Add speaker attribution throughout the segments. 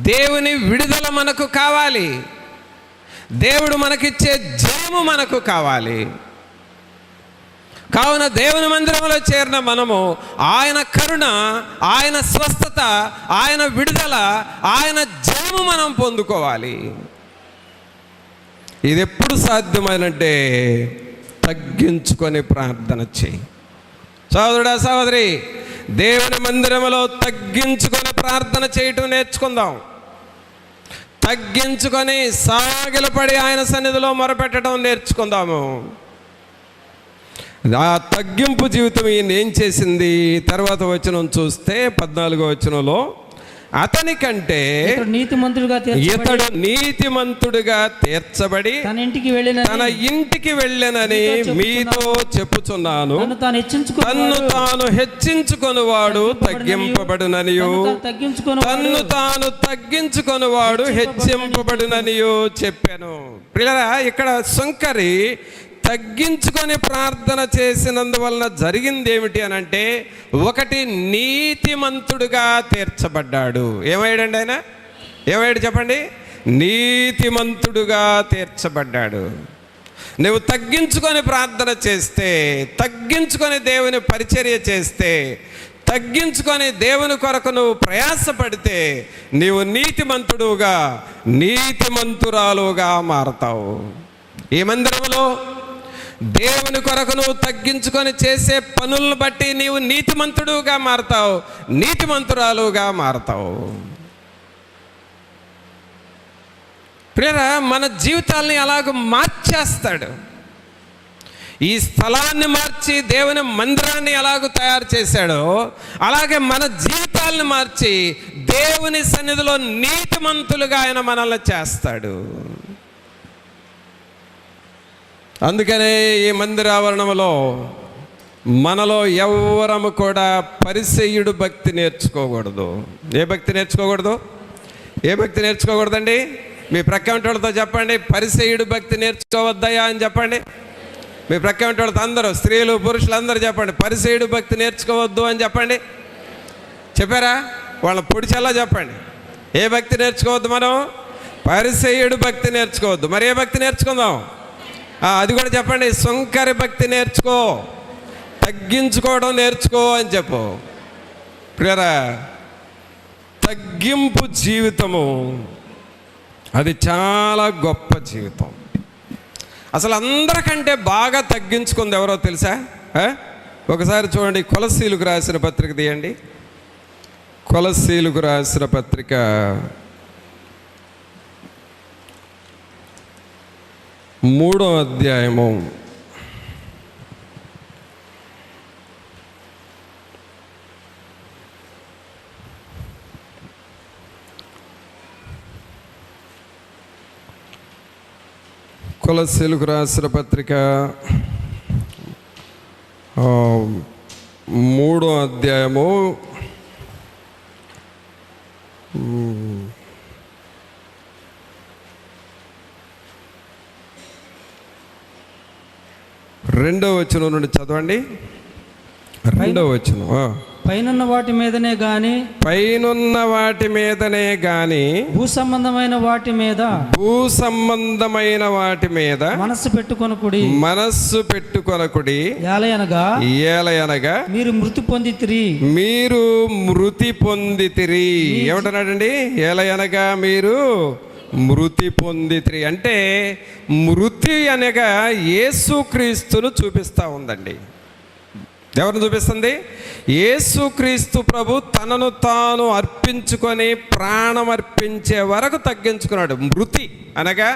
Speaker 1: దేవుని విడుదల మనకు కావాలి. దేవుడు మనకిచ్చే జయము మనకు కావాలి. కావున దేవుని మందిరంలో చేరిన మనము ఆయన కరుణ, ఆయన స్వస్థత, ఆయన విడుదల, ఆయన జయము మనం పొందుకోవాలి. ఇది ఎప్పుడు సాధ్యమైనంటే తగ్గించుకొని ప్రార్థన చేయి. సోదరుడా, సోదరి, దేవుని మందిరంలో తగ్గించుకొని ప్రార్థన చేయటం నేర్చుకుందాం. తగ్గించుకొని సాగిలపడి ఆయన సన్నిధిలో మొరపెట్టడం నేర్చుకుందాము. ఆ తగ్గింపు జీవితం ఈయన ఏం చేసింది? తర్వాత వచనం చూస్తే 14వ వచనంలో, అతనికంటే ఇతడు నీతిమంతుడుగా తీర్చబడి తన ఇంటికి వెళ్ళనని మీతో చెప్పుచున్నాను. తన్ను తాను హెచ్చించుకొనివాడు తగ్గింపబడుననియు, తన్ను తాను తగ్గించుకొనివాడు హెచ్చింపబడుననియు చెప్పాను. ప్రియులారా, ఇక్కడ సుంకరి తగ్గించుకొని ప్రార్థన చేసినందువలన జరిగింది ఏమిటి అని అంటే, ఒకటి, నీతిమంతుడుగా తీర్చబడ్డాడు. ఏమయ్యాడండి ఆయన? ఏమయ్యాడు చెప్పండి? నీతిమంతుడుగా తీర్చబడ్డాడు. నువ్వు తగ్గించుకొని ప్రార్థన చేస్తే, తగ్గించుకొని దేవుని పరిచర్య చేస్తే, తగ్గించుకొని దేవుని కొరకు నువ్వు ప్రయాసపడితే, నీవు నీతిమంతుడుగా, నీతిమంతురాలుగా మారతావు. ఈ మందిరంలో దేవుని కొరకు నువ్వు తగ్గించుకొని చేసే పనులను బట్టి నీవు నీతిమంతుడుగా మారతావు, నీతిమంతురాలుగా మారతావు. ప్రియరా, మన జీవితాల్ని అలాగ మార్చేస్తాడు. ఈ స్థలాన్ని మార్చి దేవుని మందిరాన్ని ఎలాగో తయారు చేశాడో, అలాగే మన జీవితాలను మార్చి దేవుని సన్నిధిలో నీతిమంతులుగా ఆయన మనల్ని చేస్తాడు. అందుకనే ఈ మందిర ఆవరణంలో మనలో ఎవ్వరము కూడా పరిసయ్యుడు భక్తి నేర్చుకోకూడదు. ఏ భక్తి నేర్చుకోకూడదు? ఏ భక్తి నేర్చుకోకూడదండి? మీ ప్రక్క వాళ్ళతో చెప్పండి, పరిసయ్యుడు భక్తి నేర్చుకోవద్దయా అని చెప్పండి. మీ ప్రక్క వాళ్ళతో అందరూ, స్త్రీలు పురుషులు అందరూ చెప్పండి, పరిసయ్యుడు భక్తి నేర్చుకోవద్దు అని చెప్పండి. చెప్పారా? వాళ్ళ పొడిచెల్లా చెప్పండి. ఏ భక్తి నేర్చుకోవద్దు? మనం పరిసయ్యుడు భక్తి నేర్చుకోవద్దు. మరి ఏ భక్తి నేర్చుకుందాం? అది కూడా చెప్పండి. సుంకరి భక్తి నేర్చుకో, తగ్గించుకోవడం నేర్చుకో అని చెప్పు. ప్రియరా, తగ్గింపు జీవితము అది చాలా గొప్ప జీవితం. అసలు అందరికంటే బాగా తగ్గించుకుంది ఎవరో తెలుసా? ఒకసారి చూడండి, కొలస్సీలకు రాసిన పత్రిక తీయండి. కొలస్సీలకు రాసిన పత్రిక 3వ అధ్యాయము 3వ అధ్యాయము 2వ వచనం నుండి చదవండి. 2వ వచనం.
Speaker 2: పైనున్న వాటి మీదనే గాని భూ సంబంధమైన వాటి మీద మనస్సు పెట్టుకొనకుడి. ఏలయనగా మీరు మృతి పొందితిరి. ఏమంటున్నాడండి? ఏలయనగా మీరు మృతి పొందితిరి అంటే మృతి అనగా యేసుక్రీస్తును చూపిస్తూ ఉందండి. ఎవరిని చూపిస్తుంది? యేసుక్రీస్తు ప్రభు తనను తాను అర్పించుకొని ప్రాణం అర్పించే వరకు తగ్గించుకున్నాడు. మృతి అనగా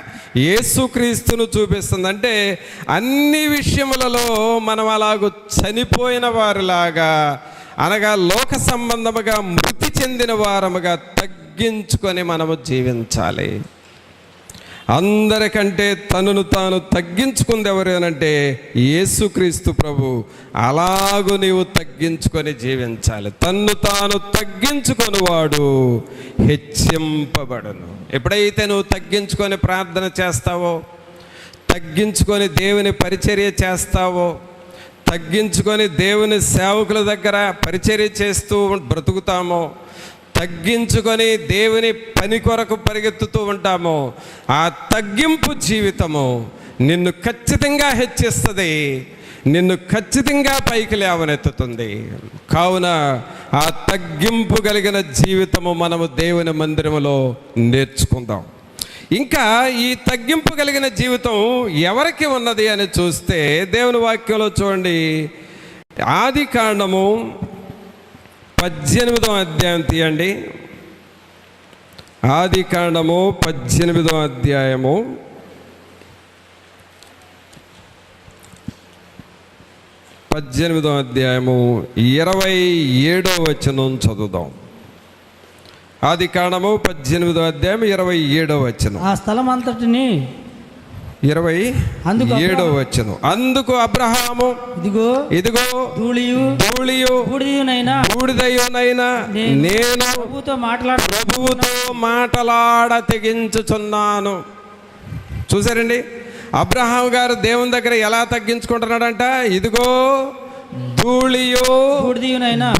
Speaker 2: యేసుక్రీస్తును చూపిస్తుంది. అంటే అన్ని విషయములలో మనం అలాగూ చనిపోయిన వారిలాగా, అనగా లోక సంబంధముగా మృతి చెందిన వారముగా తగ్గించుకొని మనము జీవించాలి. అందరికంటే తనను తాను తగ్గించుకుంది ఎవరు అనంటే యేసుక్రీస్తు ప్రభు. అలాగూ నీవు తగ్గించుకొని జీవించాలి. తన్ను తాను తగ్గించుకొని వాడు హెచ్చింపబడును. ఎప్పుడైతే నువ్వు తగ్గించుకొని ప్రార్థన చేస్తావో, తగ్గించుకొని దేవుని పరిచర్య చేస్తావో, తగ్గించుకొని దేవుని సేవకుల దగ్గర పరిచర్య చేస్తూ బ్రతుకుతామో,
Speaker 1: తగ్గించుకొని దేవుని పని కొరకు పరిగెత్తుతూ ఉంటామో ఆ తగ్గింపు జీవితము నిన్ను ఖచ్చితంగా హెచ్చిస్తుంది, నిన్ను ఖచ్చితంగా పైకి లేవనెత్తుతుంది. కావున ఆ తగ్గింపు కలిగిన జీవితము మనము దేవుని మందిరములో నేర్చుకుందాం. ఇంకా ఈ తగ్గింపు కలిగిన జీవితం ఎవరికి ఉన్నది అని చూస్తే దేవుని వాక్యంలో చూడండి, ఆది కాండము 18వ అధ్యాయం తీయండి. ఆది కాండము 18వ అధ్యాయము 27వ వచనం చదువుదాం. ఆది కాండము 18వ అధ్యాయం 27వ వచనం.
Speaker 3: ఆ స్థలం అంతటిని
Speaker 1: 27వ వచనం. అందుకు అబ్రహాము ఇదిగో
Speaker 3: ధూళియు
Speaker 1: బూడిదయునైనా నేను ప్రభువుతో మాటలాడ తెగించుచున్నాను. చూసారండి, అబ్రహాం గారు దేవుని దగ్గర ఎలా తగ్గించుకుంటున్నాడంట? ఇదిగో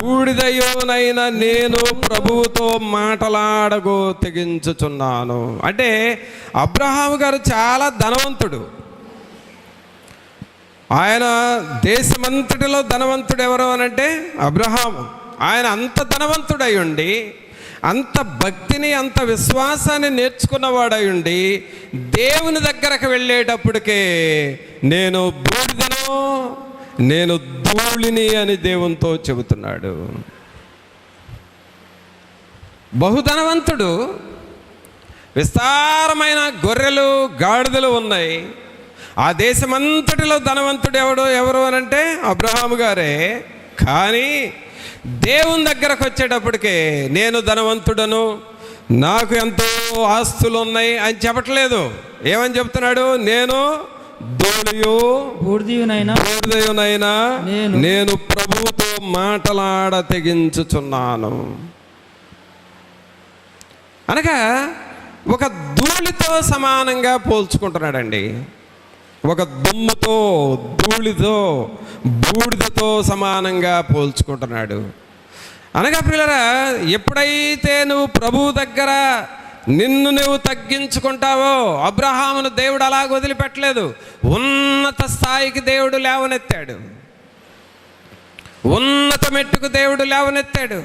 Speaker 1: బూడిదయునైనా నేను ప్రభువుతో మాటలాడగో తెగించుచున్నాను. అంటే అబ్రహాం గారు చాలా ధనవంతుడు. ఆయన దేశమంతటిలో ధనవంతుడు ఎవరు అనంటే అబ్రహాము. ఆయన అంత ధనవంతుడై ఉండి, అంత భక్తిని అంత విశ్వాసాన్ని నేర్చుకున్నవాడై ఉండి దేవుని దగ్గరకు వెళ్ళేటప్పటికే నేను బూడిదను, నేను ధూళిని అని దేవునితో చెబుతున్నాడు. బహుధనవంతుడు, విస్తారమైన గొర్రెలు గాడిదలు ఉన్నాయి. ఆ దేశమంతటిలో ధనవంతుడు ఎవరు అనంటే అబ్రహాము గారే. కానీ దేవుని దగ్గరకు వచ్చేటప్పటికే నేను ధనవంతుడను, నాకు ఎంతో ఆస్తులు ఉన్నాయి అని చెప్పట్లేదు. ఏమని చెప్తున్నాడు? నేను బూడిదయునైనా నేను ప్రభువుతో మాటలాడ తెగించుచున్నాను. అనగా ఒక ధూళితో సమానంగా పోల్చుకుంటున్నాడండి. ఒక దుమ్ముతో, ధూళితో, బూడిదతో సమానంగా పోల్చుకుంటున్నాడు. అనగా పిల్లరా, ఎప్పుడైతే నువ్వు ప్రభువు దగ్గర నిన్ను నువ్వు తగ్గించుకుంటావో, అబ్రహామును దేవుడు అలాగ వదిలిపెట్టలేదు. ఉన్నత స్థాయికి దేవుడు లేవనెత్తాడు, ఉన్నత మెట్టుకు దేవుడు లేవనెత్తాడు.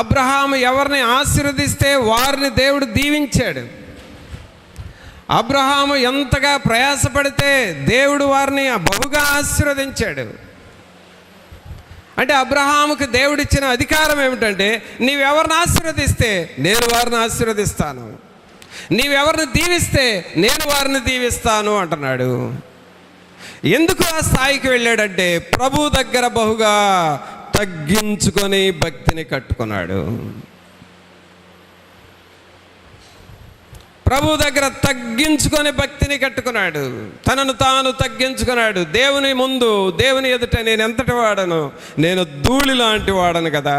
Speaker 1: అబ్రహాము ఎవరిని ఆశీర్వదిస్తే వారిని దేవుడు దీవించాడు. అబ్రహాము ఎంతగా ప్రయాసపడితే దేవుడు వారిని బహుగా ఆశీర్వదించాడు. అంటే అబ్రహాముకి దేవుడిచ్చిన అధికారం ఏమిటంటే, నీవెవరిని ఆశీర్వదిస్తే నేను వారిని ఆశీర్వదిస్తాను, నీవెవరిని దీవిస్తే నేను వారిని దీవిస్తాను అంటున్నాడు. ఎందుకు ఆ స్థాయికి వెళ్ళాడంటే ప్రభు దగ్గర బహుగా తగ్గించుకొని భక్తిని కట్టుకున్నాడు. ప్రభు దగ్గర తగ్గించుకొని భక్తిని కట్టుకున్నాడు. తనను తాను తగ్గించుకున్నాడు. దేవుని ముందు, దేవుని ఎదుట నేను ఎంతటి వాడను? నేను ధూళి లాంటి వాడను కదా,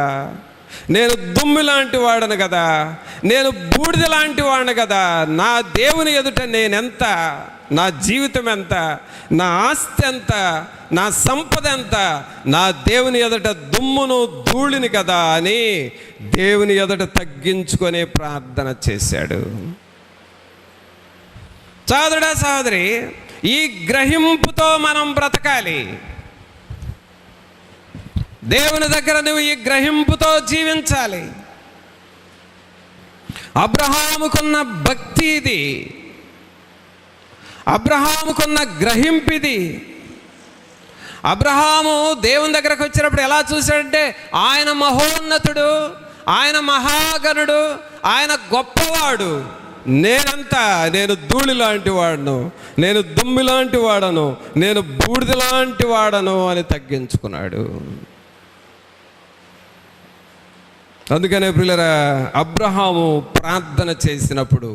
Speaker 1: నేను దుమ్ము లాంటి వాడను కదా, నేను బూడిద లాంటి వాడను కదా. నా దేవుని ఎదుట నేనెంత, నా జీవితం ఎంత, నా ఆస్తి ఎంత, నా సంపద ఎంత, నా దేవుని ఎదుట దుమ్మును ధూళిని కదా అని దేవుని ఎదుట తగ్గించుకొని ప్రార్థన చేశాడు. సోదరుడా, సోదరి, ఈ గ్రహింపుతో మనం బ్రతకాలి. దేవుని దగ్గర నువ్వు ఈ గ్రహింపుతో జీవించాలి. అబ్రహాముకున్న భక్తి ఇది, అబ్రహాముకున్న గ్రహింపిది. అబ్రహాము దేవుని దగ్గరకు వచ్చినప్పుడు ఎలా చూశాడంటే, ఆయన మహోన్నతుడు, ఆయన మహాగణుడు, ఆయన గొప్పవాడు. నేనంతా, నేను ధూళి లాంటి వాడను, నేను దుమ్మి లాంటి వాడను, నేను బూడిద లాంటి వాడను అని తగ్గించుకున్నాడు. అందుకనే ప్రియులారా, అబ్రహాము ప్రార్థన చేసినప్పుడు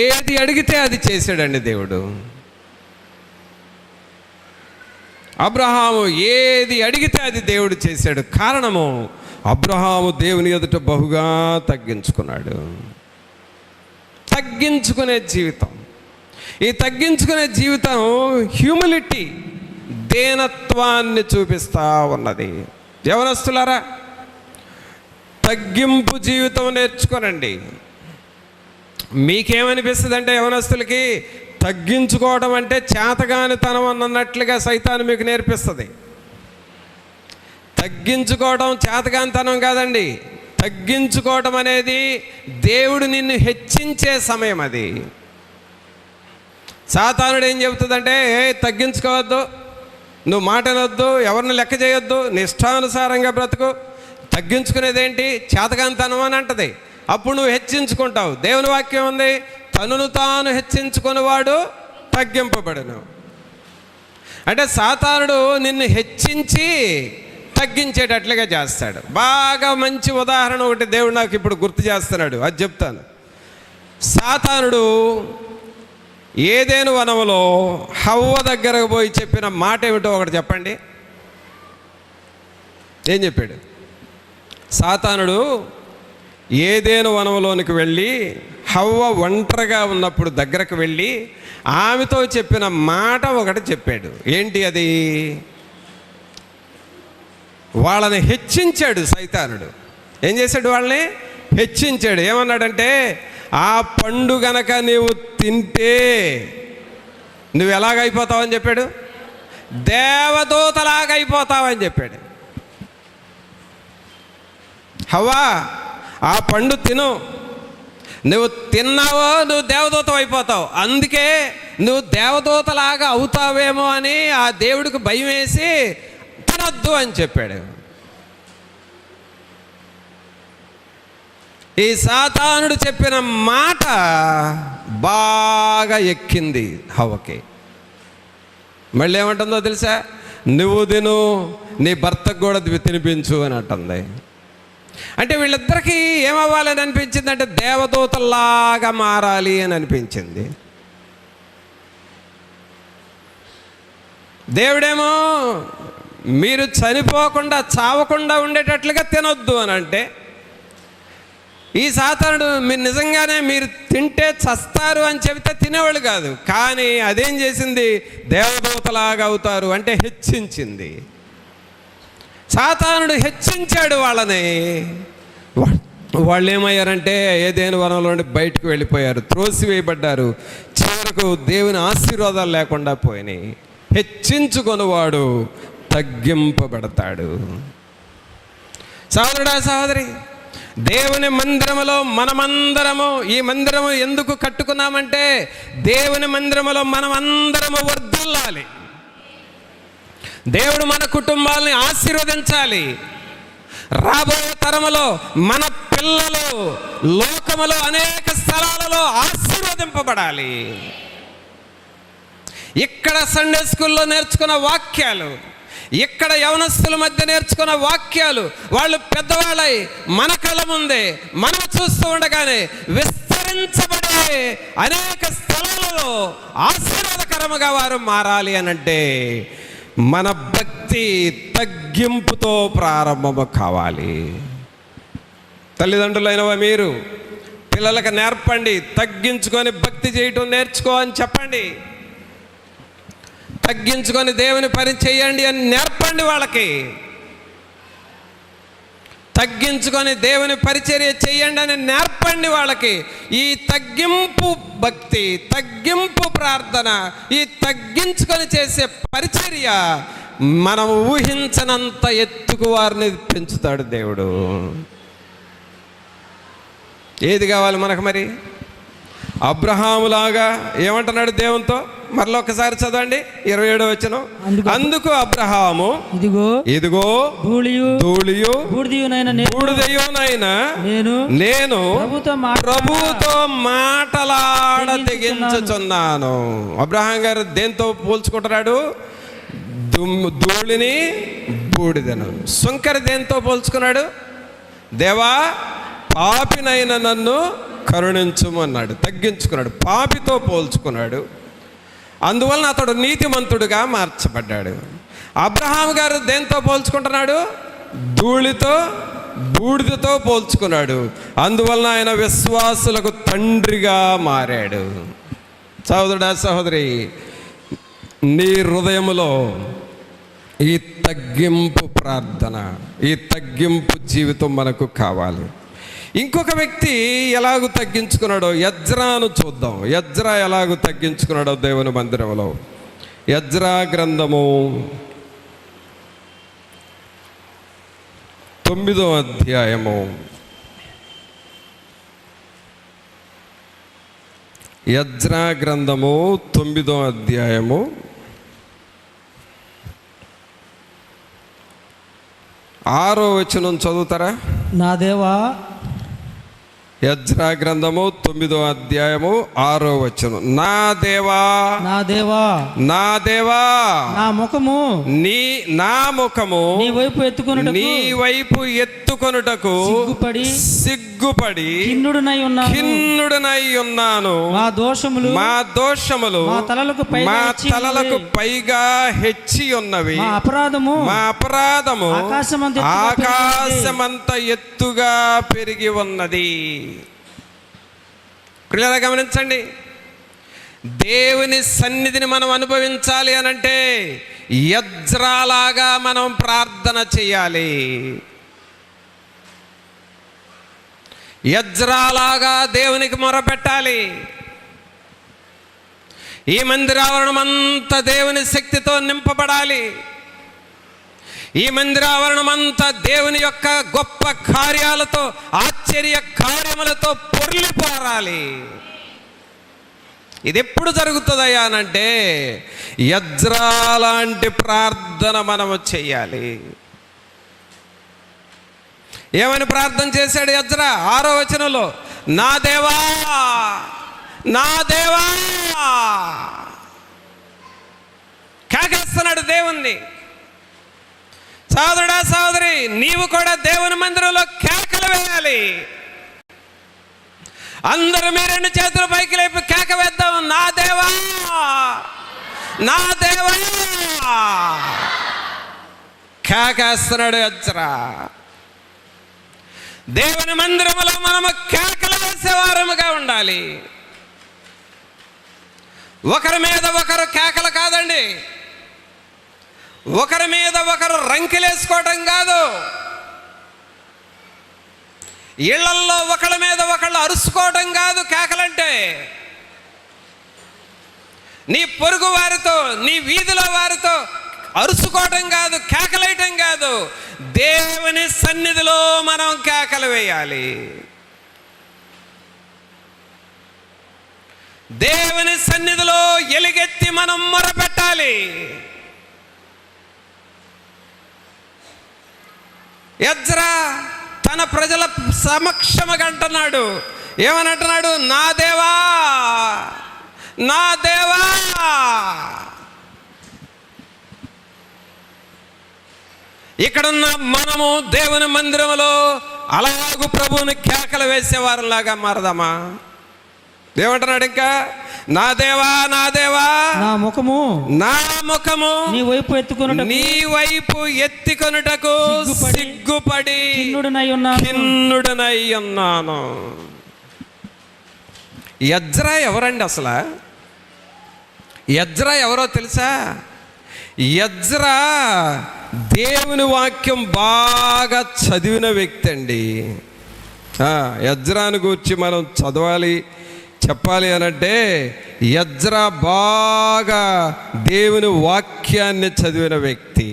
Speaker 1: ఏది అడిగితే అది చేశాడండి దేవుడు. అబ్రహాము ఏది అడిగితే అది దేవుడు చేశాడు. కారణము, అబ్రహాము దేవుని ఎదుట బహుగా తగ్గించుకున్నాడు. తగ్గించుకునే జీవితం, ఈ తగ్గించుకునే జీవితం హ్యూమిలిటీ, దీనత్వాన్ని చూపిస్తూ ఉన్నది. యవనస్తులారా, తగ్గింపు జీవితం నేర్చుకోనండి. మీకేమనిపిస్తుంది అంటే యవనస్తులకి తగ్గించుకోవడం అంటే చేతగానితనం అన్నట్లుగా సైతాను మీకు నేర్పిస్తుంది. తగ్గించుకోవడం చేతగానితనం కాదండి. తగ్గించుకోవడం అనేది దేవుడు నిన్ను హెచ్చించే సమయం. అది సాతానుడు ఏం చెబుతుందంటే, తగ్గించుకోవద్దు, నువ్వు మాట అనొద్దు, ఎవరిని లెక్క చేయొద్దు, నిష్టానుసారంగా బ్రతుకు. తగ్గించుకునేదేంటి? చేతగానితనం అని అంటది. అప్పుడు నువ్వు హెచ్చించుకుంటావు. దేవుని వాక్యం ఉంది, తనను తాను హెచ్చించుకునేవాడు తగ్గింపబడును. అంటే సాతానుడు నిన్ను హెచ్చించి తగ్గించేటట్లుగా చేస్తాడు. బాగా మంచి ఉదాహరణ ఒకటి దేవుడు నాకు ఇప్పుడు గుర్తు చేస్తున్నాడు, అది చెప్తాను. సాతానుడు ఏదెను వనములో హవ్వ దగ్గరకు పోయి చెప్పిన మాట ఏమిటో ఒకటి చెప్పండి. ఏం చెప్పాడు? సాతానుడు ఏదెను వనంలోనికి వెళ్ళి హవ్వ ఒంటరిగా ఉన్నప్పుడు దగ్గరకు వెళ్ళి ఆమెతో చెప్పిన మాట ఒకటి చెప్పాడు. ఏంటి అది? వాళ్ళని హెచ్చించాడు సైతానుడు. ఏం చేశాడు? వాళ్ళని హెచ్చించాడు. ఏమన్నాడంటే, ఆ పండు గనక నీవు తింటే నువ్వు ఎలాగైపోతావని చెప్పాడు? దేవదూతలాగైపోతావని చెప్పాడు. హవ్వా, ఆ పండు తిను, నువ్వు తిన్నావో నువ్వు దేవదూత అయిపోతావు, అందుకే నువ్వు దేవదూతలాగా అవుతావేమో అని ఆ దేవుడికి భయం వేసి తినొద్దు అని చెప్పాడు. ఈ సాతానుడు చెప్పిన మాట బాగా ఎక్కింది హవ్వకి. మళ్ళీ ఏమంటుందో తెలుసా? నువ్వు తిను, నీ భర్తకు కూడా తినిపించు అని అంటుంది. అంటే వీళ్ళిద్దరికీ ఏమవ్వాలని అనిపించింది అంటే దేవదూతల్లాగా మారాలి అని అనిపించింది. దేవుడేమో మీరు చనిపోకుండా చావకుండా ఉండేటట్లుగా తినొద్దు అని అంటే, ఈ సాతానుడు మీరు నిజంగానే మీరు తింటే చస్తారు అని చెబితే తినేవాళ్ళు కాదు, కానీ అదేం చేసింది? దేవదూతలాగా అవుతారు అంటే హెచ్చించింది. సాతానుడు హెచ్చించాడు వాళ్ళని. వాళ్ళు ఏమయ్యారంటే ఏదైనా వనంలో నుండి బయటకు వెళ్ళిపోయారు, త్రోసివేయబడ్డారు. చివరకు దేవుని ఆశీర్వాదాలు లేకుండా పోయినాయి. హెచ్చించుకొనివాడు తగ్గింపబడతాడు. సహోదరుడా, సహోదరి, దేవుని మందిరములో మనమందరము, ఈ మందిరము ఎందుకు కట్టుకున్నామంటే దేవుని మందిరములో మనమందరము వర్ధిల్లాలి. దేవుడు మన కుటుంబాలని ఆశీర్వదించాలి. రాబోయే తరములో మన పిల్లలు లోకములో అనేక స్థలాలలో ఆశీర్వదింపబడాలి. ఇక్కడ సండే స్కూల్లో నేర్చుకున్న వాక్యాలు, ఇక్కడ యవనస్తుల మధ్య నేర్చుకున్న వాక్యాలు వాళ్ళు పెద్దవాళ్ళై మన కళ్ళ ముందే మనం చూస్తూ ఉండగానే విస్తరించబడే అనేక స్థలాలలో ఆశీర్వాదకరముగా వారు మారాలి అనంటే మన భక్తి తగ్గింపుతో ప్రారంభము కావాలి. తల్లిదండ్రులైనవా మీరు పిల్లలకు నేర్పండి, తగ్గించుకొని భక్తి చేయటం నేర్చుకో అని చెప్పండి. తగ్గించుకొని దేవుని పని చేయండి అని నేర్పండి వాళ్ళకి. తగ్గించుకొని దేవుని పరిచర్య చేయండి అని నేర్పండి వాళ్ళకి. ఈ తగ్గింపు భక్తి, తగ్గింపు ప్రార్థన, ఈ తగ్గించుకొని చేసే పరిచర్య మనం ఊహించనంత ఎత్తుకు వారిని పెంచుతాడు దేవుడు. ఏది కావాలి మనకు మరి? అబ్రహాములాగా ఏమంటున్నాడు దేవునితో? మరలా ఒకసారి చదవండి 27వ వచనం. అందుకు అబ్రహాము, ఇదిగో ధూళియు బూడిదయునైన నేను ప్రభువుతో మాటలాడ తెగించుచున్నాను. అబ్రహాం గారు దేంతో పోల్చుకుంటున్నాడు? ధూళిని బూడిదను. సుంకరి దేంతో పోల్చుకున్నాడు? దేవా, పాపినైన నన్ను కరుణించుమన్నాడు, తగ్గించుకున్నాడు. పాపితో పోల్చుకున్నాడు, అందువలన అతడు నీతిమంతుడుగా మార్చబడ్డాడు. అబ్రహాం గారు దేంతో పోల్చుకుంటున్నాడు? ధూళితో బూడిదతో పోల్చుకున్నాడు, అందువలన ఆయన విశ్వాసులకు తండ్రిగా మారాడు. సహోదరుడా, సహోదరి, నీ హృదయములో ఈ తగ్గింపు ప్రార్థన, ఈ తగ్గింపు జీవితం మనకు కావాలి. ఇంకొక వ్యక్తి ఎలాగూ తగ్గించుకున్నాడో ఎజ్రాను చూద్దాం. ఎజ్రా ఎలాగూ తగ్గించుకున్నాడో దేవుని మందిరంలో. ఎజ్రా గ్రంథము 9వ అధ్యాయము. ఎజ్రా గ్రంథము 9వ అధ్యాయము 6వ వచనం చదువుతారా?
Speaker 3: నా దేవా.
Speaker 1: ఎజ్రా గ్రంథము 9వ అధ్యాయము 6వ వచనం. నా దేవా,
Speaker 3: నా దేవా,
Speaker 1: నా దేవా,
Speaker 3: నా ముఖము
Speaker 1: నా ముఖము
Speaker 3: నీ వైపు ఎత్తుకొనుటకు,
Speaker 1: నీ వైపు ఎత్తుకొనుటకు సిగ్గుపడి ఖిన్నుడనై ఉన్నాను.
Speaker 3: మా దోషములు మా
Speaker 1: తలలకు పైగా హెచ్చి ఉన్నవి. మా అపరాధము ఆకాశమంత ఎత్తుగా పెరిగి ఉన్నది. ప్రియులారా గమనించండి, దేవుని సన్నిధిని మనం అనుభవించాలి అనంటే ఎజ్రాలాగా మనం ప్రార్థన చేయాలి. ఎజ్రాలాగా దేవునికి మొరపెట్టాలి. ఈ మందిరావరణం అంతా దేవుని శక్తితో నింపబడాలి. ఈ మందిరావరణం అంతా దేవుని యొక్క గొప్ప కార్యాలతో, ఆశ్చర్య కార్యములతో పొర్లిపోరాలి. ఇది ఎప్పుడు జరుగుతుందయ్యా అనంటే ఎజ్రా లాంటి ప్రార్థన మనము చెయ్యాలి. ఏమని ప్రార్థన చేశాడు ఎజ్రా? 6వ వచనంలో, నా దేవా, నా దేవా కేకేస్తున్నాడు దేవుణ్ణి. సోదరుడా, సోదరి, నీవు కూడా దేవుని మందిరంలో కేకలు వేయాలి. అందరూ మీ 2 చేతుల పైకి లేపి కేక వేద్దాం. నా దేవా, నా దేవా కేకేస్తున్నాడు ఎజ్రా. దేవుని మందిరంలో మనము కేకలు వేసేవారముగా ఉండాలి. ఒకరి మీద ఒకరు కేకలు కాదండి, ఒకరి మీద ఒకరు రంకెలేసుకోవటం కాదు, ఇళ్లల్లో ఒకళ్ళ మీద ఒకళ్ళు అరుసుకోవటం కాదు కేకలంటే. నీ పొరుగు వారితో, నీ వీధిలో వారితో అరుసుకోవటం కాదు, కేకలేయటం కాదు. దేవుని సన్నిధిలో మనం కేకలు వేయాలి. దేవుని సన్నిధిలో ఎలుగెత్తి మనం మొరపెట్టాలి. ఎజ్రా తన ప్రజల సమక్షముగా అంటున్నాడు. ఏమని అంటున్నాడు? నా దేవా, నా దేవా. ఇక్కడున్న మనము దేవుని మందిరంలో అలాగూ ప్రభువుని కేకలు వేసేవారిలాగా మారదామా? ఏమంటున్నాడు ఇంకా? నా దేవా, నా దేవా,
Speaker 3: నా ముఖము నీ
Speaker 1: వైపు ఎత్తుకొనుటకు సిగ్గుపడి ఖిన్నుడనై ఉన్నాను. ఎజ్రా ఎవరండి అసలు? ఎజ్రా ఎవరో తెలుసా? ఎజ్రా దేవుని వాక్యం బాగా చదివిన వ్యక్తి అండి. ఎజ్రాను గురించి మనం చదవాలి, చెప్పాలి అనంటే ఎజ్రా బాగా దేవుని వాక్యాన్ని చదివిన వ్యక్తి.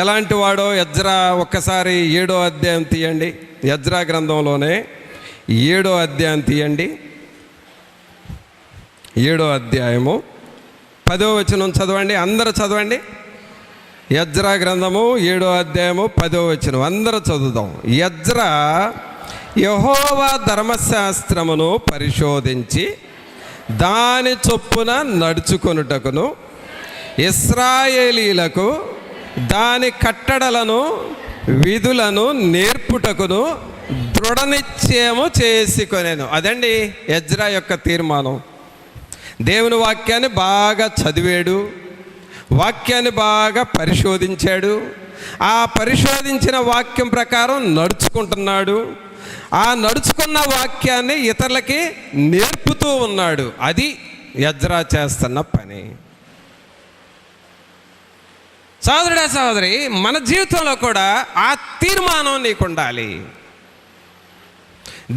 Speaker 1: ఎలాంటి వాడో ఎజ్రా ఒక్కసారి 7వ అధ్యాయం తీయండి. ఎజ్రా గ్రంథంలోనే 7వ అధ్యాయం తీయండి. 7వ అధ్యాయము 10వ వచనం చదవండి. అందరూ చదవండి. ఎజ్రా గ్రంథము 7వ అధ్యాయము 10వ వచనం అందరూ చదువుదాం. ఎజ్రా యెహోవా ధర్మశాస్త్రమును పరిశోధించి దాని చొప్పున నడుచుకొనుటకును, ఇశ్రాయేలీలకు దాని కట్టడలను విధులను నేర్పుటకును దృఢ నిశ్చయము చేసుకొనెను. అదండి ఎజ్రా యొక్క తీర్మానం. దేవుని వాక్యాన్ని బాగా చదివాడు, వాక్యాన్ని బాగా పరిశోధించాడు, ఆ పరిశోధించిన వాక్యం ప్రకారం నడుచుకుంటున్నాడు, ఆ నడుచుకున్న వాక్యాన్ని ఇతరులకి నేర్పుతూ ఉన్నాడు. అది ఎజ్రా చేస్తున్న పని. సహోదరుడా సహోదరి, మన జీవితంలో కూడా ఆ తీర్మానం నీకు ఉండాలి.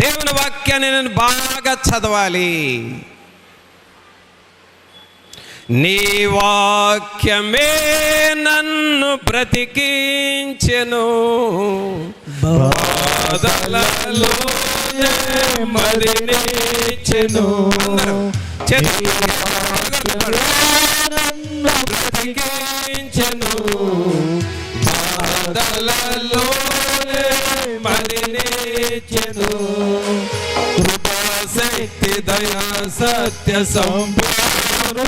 Speaker 1: దేవుని వాక్యాన్ని నేను బాగా చదవాలి. నీ వాక్యమే నన్ను బ్రతికించెను, బాధలలో మదినించెను. బ్రతికించెను, బాధలలో మదినించెను. కృపాశక్తి దయా సత్య సంపూర్ణ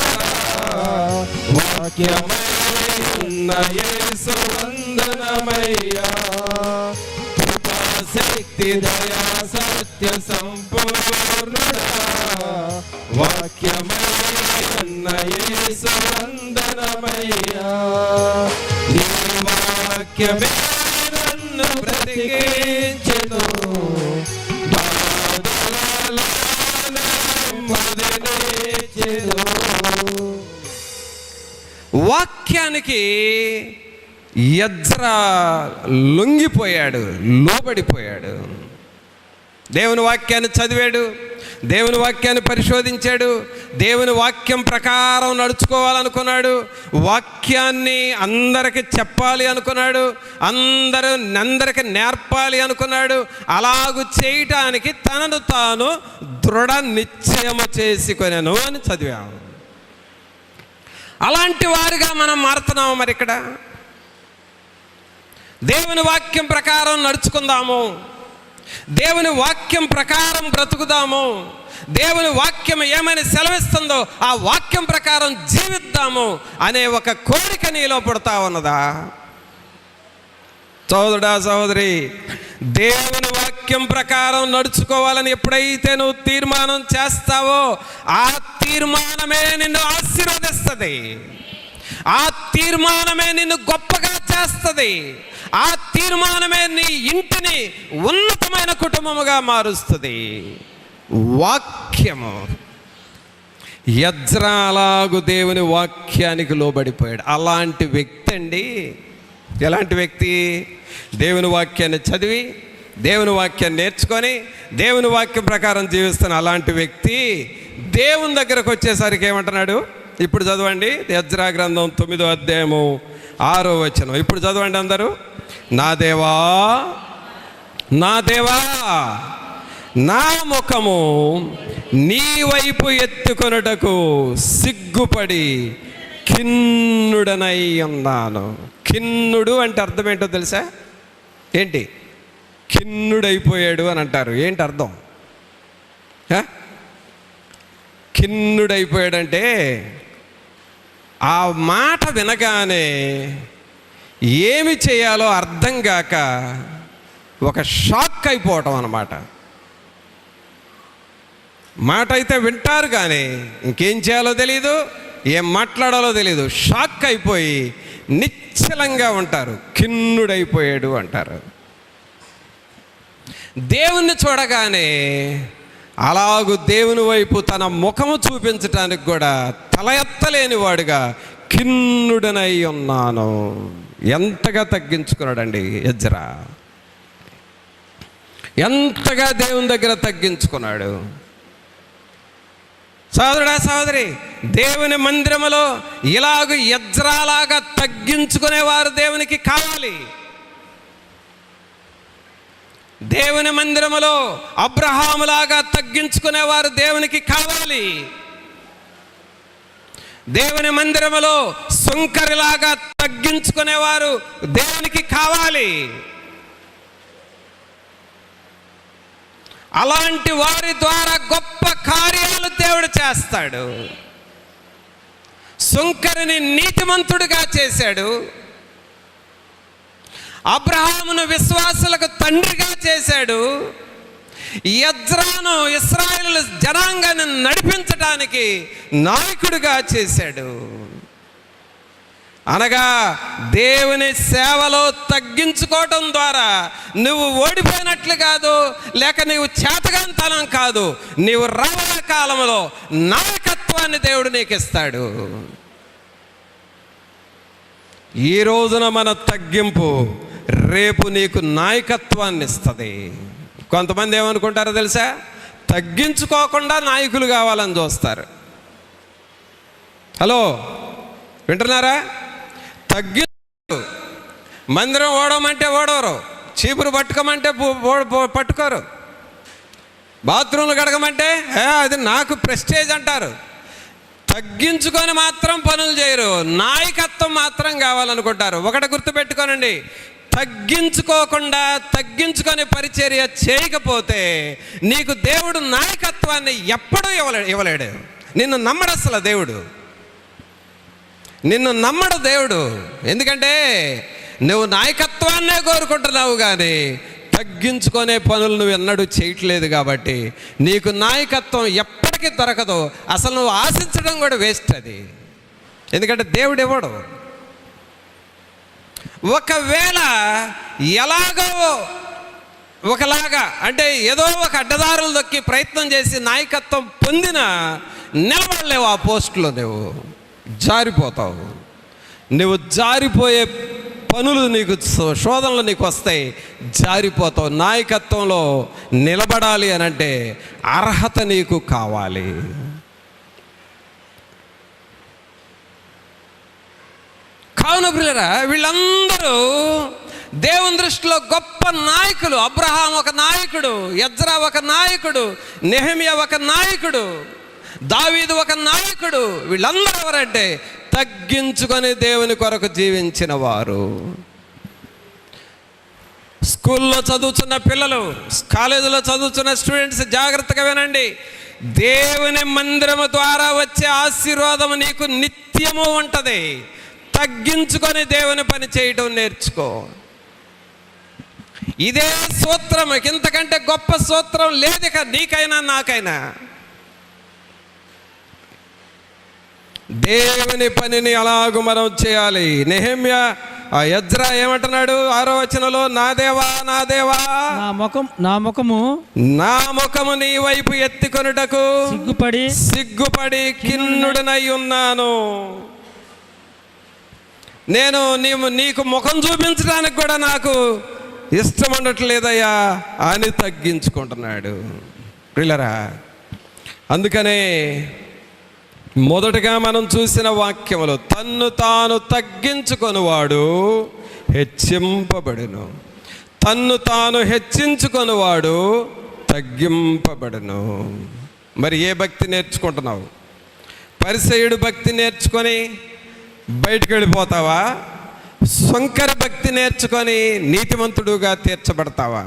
Speaker 1: వాక్యమయ్యున్న యేసు వందనమయ్యా. కృపాశక్తి దయా సత్య సంపూర్ణ వాక్యమయ్యున్న యేసు వందనమయ్యా. నీ వాక్యమే నన్ను బ్రతికించెను, వాక్యానికి ఎజ్రా లొంగిపోయాడు, లోబడిపోయాడు. దేవుని వాక్యాన్ని చదివాడు, దేవుని వాక్యాన్ని పరిశోధించాడు, దేవుని వాక్యం ప్రకారం నడుచుకోవాలనుకున్నాడు, వాక్యాన్ని అందరికి చెప్పాలి అనుకున్నాడు, అందరికి నేర్పాలి అనుకున్నాడు. అలాగూ చేయటానికి తనను తాను దృఢ నిశ్చయము చేసుకొనెను అని చదివాము. అలాంటి వారిగా మనం మారుతున్నాము. మరి ఇక్కడ దేవుని వాక్యం ప్రకారం నడుచుకుందాము, దేవుని వాక్యం ప్రకారం బ్రతుకుదాము, దేవుని వాక్యం ఏమని సెలవిస్తుందో ఆ వాక్యం ప్రకారం జీవిద్దాము అనే ఒక కోరిక నీలో పుడతా ఉన్నదా? సోదరుడా సహోదరి, దేవుని వాక్యం ప్రకారం నడుచుకోవాలని ఎప్పుడైతే నువ్వు తీర్మానం చేస్తావో ఆ తీర్మానమే నిన్ను ఆశీర్వదిస్తుంది, ఆ తీర్మానమే నిన్ను గొప్పగా చేస్తుంది, ఆ తీర్మానమే నీ ఇంటిని ఉన్నతమైన కుటుంబముగా మారుస్తుంది. వాక్యము. ఎజ్రా అలాగు దేవుని వాక్యానికి లోబడిపోయాడు. అలాంటి వ్యక్తి అండి. ఎలాంటి వ్యక్తి? దేవుని వాక్యాన్ని చదివి, దేవుని వాక్యాన్ని నేర్చుకొని, దేవుని వాక్యం ప్రకారం జీవిస్తున్న అలాంటి వ్యక్తి దేవుని దగ్గరకు వచ్చేసరికి ఏమంటున్నాడు? ఇప్పుడు చదవండి, ఎజ్రా గ్రంథం 9వ అధ్యాయము 6వ వచనం. ఇప్పుడు చదవండి అందరూ. నా దేవా, నా దేవా, నా ముఖము నీ వైపు ఎత్తుకొనుటకు సిగ్గుపడి ఖిన్నుడనై ఉన్నాను. ఖిన్నుడు అంటే అర్థం ఏంటో తెలుసా? ఏంటి? ఖిన్నుడైపోయాడు అని అంటారు. ఏంటి అర్థం? ఖిన్నుడైపోయాడంటే ఆ మాట వినగానే ఏమి చేయాలో అర్థం కాక ఒక షాక్ అయిపోవటం అన్నమాట. మాట అయితే వింటారు కానీ ఇంకేం చేయాలో తెలీదు, ఏం మాట్లాడాలో తెలీదు. షాక్ అయిపోయి నిశ్చలంగా ఉంటారు. ఖిన్నుడైపోయాడు అంటారు. దేవుణ్ణి చూడగానే అలాగూ దేవుని వైపు తన ముఖము చూపించటానికి కూడా తల ఎత్తలేని వాడుగా ఖిన్నుడనై ఉన్నాను. ఎంతగా తగ్గించుకున్నాడండి ఎజ్రా, ఎంతగా దేవుని దగ్గర తగ్గించుకున్నాడు. సోదరుడా సోదరి, దేవుని మందిరములో ఇలాగ ఎజ్రాలాగా తగ్గించుకునేవారు దేవునికి కావాలి. దేవుని మందిరములో అబ్రహాములాగా తగ్గించుకునేవారు దేవునికి కావాలి. దేవుని మందిరములో సుంకరిలాగా తగ్గించుకునేవారు దేవునికి కావాలి. అలాంటి వారి ద్వారా గొప్ప కార్యాలు దేవుడు చేస్తాడు. సుంకరిని నీతిమంతుడిగా చేశాడు. అబ్రహామును విశ్వాసులకు తండ్రిగా చేశాడు. ఎజ్రాను ఇశ్రాయేలు జనాంగాన్ని నడిపించడానికి నాయకుడిగా చేశాడు. అనగా దేవుని సేవలో తగ్గించుకోవటం ద్వారా నువ్వు ఓడిపోయినట్లు కాదు, లేక నీవు చేతగాంతనం కాదు, నీవు రాబోయే కాలంలో నాయకత్వాన్ని దేవుడు నీకు ఇస్తాడు. ఈ రోజున మన తగ్గింపు రేపు నీకు నాయకత్వాన్ని ఇస్తుంది. కొంతమంది ఏమనుకుంటారో తెలుసా? తగ్గించుకోకుండా నాయకులు కావాలని చూస్తారు. హలో, వింటున్నారా? మందిరం ఓడమంటే ఓడవరు, చీపురు పట్టుకోమంటే పట్టుకోరు, బాత్రూమ్లు కడగమంటే అది నాకు ప్రెస్టేజ్ అంటారు. తగ్గించుకొని మాత్రం పనులు చేయరు, నాయకత్వం మాత్రం కావాలనుకుంటారు. ఒకటి గుర్తుపెట్టుకోనండి, తగ్గించుకొని పరిచర్య చేయకపోతే నీకు దేవుడు నాయకత్వాన్ని ఎప్పుడూ ఇవ్వలేడు. నిన్ను నమ్మడు అసలు దేవుడు, నిన్ను నమ్మడు దేవుడు. ఎందుకంటే నువ్వు నాయకత్వాన్నే కోరుకుంటున్నావు కానీ తగ్గించుకునే పనులు నువ్వు ఎన్నడూ చేయట్లేదు. కాబట్టి నీకు నాయకత్వం ఎప్పటికీ దొరకదు. అసలు నువ్వు ఆశించడం కూడా వేస్ట్ అది. ఎందుకంటే దేవుడు ఇవ్వడు. ఒకవేళ ఎలాగో ఒకలాగా అంటే ఏదో ఒక అడ్డదారులు దొక్కి ప్రయత్నం చేసి నాయకత్వం పొందినా నిలబడలేవు ఆ పోస్టులో. నువ్వు జారిపోతావు. నువ్వు జారిపోయే పనులు నీకు శోధనలు నీకు వస్తాయి, జారిపోతావు. నాయకత్వంలో నిలబడాలి అని అంటే అర్హత నీకు కావాలి. కావున ప్రియులారా, వీళ్ళందరూ దేవుని దృష్టిలో గొప్ప నాయకులు. అబ్రహాం ఒక నాయకుడు, ఎజ్రా ఒక నాయకుడు, నెహెమియా ఒక నాయకుడు, దావీదు ఒక నాయకుడు. వీళ్ళందరూ ఎవరంటే తగ్గించుకొని దేవుని కొరకు జీవించిన వారు. స్కూల్లో చదువుతున్న పిల్లలు, కాలేజీలో చదువుతున్న స్టూడెంట్స్ జాగ్రత్తగా వినండి. దేవుని మందిరము ద్వారా వచ్చే ఆశీర్వాదం నీకు నిత్యము ఉంటుంది. తగ్గించుకొని దేవుని పని చేయడం నేర్చుకో. ఇదే సూత్రం, ఇంతకంటే గొప్ప సూత్రం లేదు ఇక నీకైనా నాకైనా. దేవుని పనిని అలాగూ మనం చేయాలి. నెహెమ్యా ఎజ్రా ఏమంటున్నాడు 6వ వచనంలో? నా దేవా నా ముఖము నీ వైపు ఎత్తుకొనుటకు సిగ్గుపడి కిన్నుడనై ఉన్నాను. నేను నీకు ముఖం చూపించడానికి కూడా నాకు ఇష్టం ఉండట్లేదయ్యా అని తగ్గించుకుంటున్నాడు. ప్రియులారా, అందుకనే మొదటగా మనం చూసిన వాక్యములు, తన్ను తాను తగ్గించుకొనువాడు హెచ్చింపబడును, తన్ను తాను హెచ్చించుకొనువాడు తగ్గింపబడును. మరి ఏ భక్తి నేర్చుకుంటున్నావు? పరిసయ్యుడు భక్తి నేర్చుకొని బయటికి వెళ్ళిపోతావా? శంకర భక్తి నేర్చుకొని నీతిమంతుడుగా తీర్చబడతావా?